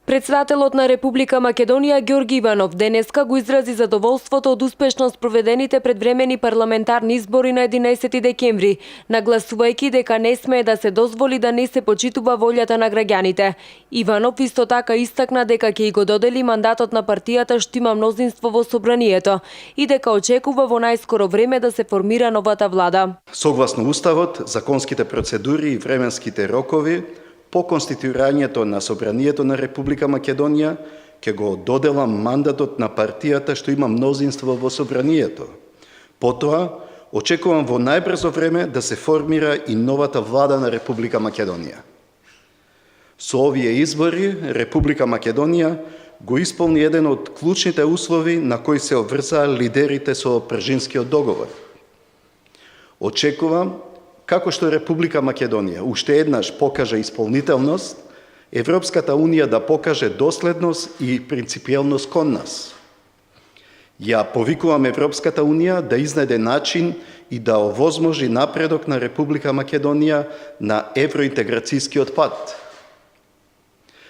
Председателот на Република Македонија Ѓорги Иванов денеска го изрази задоволството од успешно спроведените предвремени парламентарни избори на 11 декември, нагласувајќи дека не смее да се дозволи да не се почитува волјата на граѓаните. Иванов исто така истакна дека ќе го додели мандатот на партијата што има мнозинство во собранието и дека очекува во најскоро време да се формира новата влада. Согласно Уставот, законските процедури и временските рокови, по конституирањето на Собранието на Република Македонија ќе го доделам мандатот на партијата што има мнозинство во Собранието. Потоа, очекувам во најбрзо време да се формира и новата влада на Република Македонија. Со овие избори, Република Македонија го исполни еден од клучните услови на кои се обврзаа лидерите со Пржинскиот договор. Очекувам, како што Република Македонија уште еднаш покаже исполнителност, Европската Унија да покаже доследност и принципиелност кон нас. Ја повикувам Европската Унија да изнајде начин и да овозможи напредок на Република Македонија на евроинтеграцијскиот пат.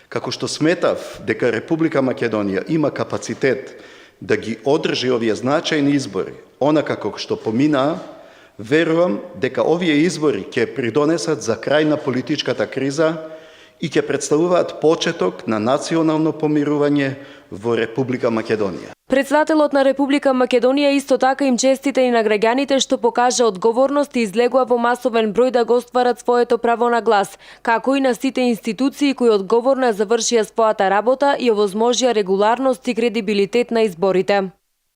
Како што сметав дека Република Македонија има капацитет да ги одржи овие значајни избори, онака како што поминаа, верувам дека овие избори ќе придонесат за крај на политичката криза и ќе представуваат почеток на национално помирување во Република Македонија. Председателот на Република Македонија исто така им честита и на граѓаните што покажа одговорност и излегува во масовен број да го остварат своето право на глас, како и на сите институции кои одговорно завршија својата работа и овозможија регуларност и кредибилитет на изборите.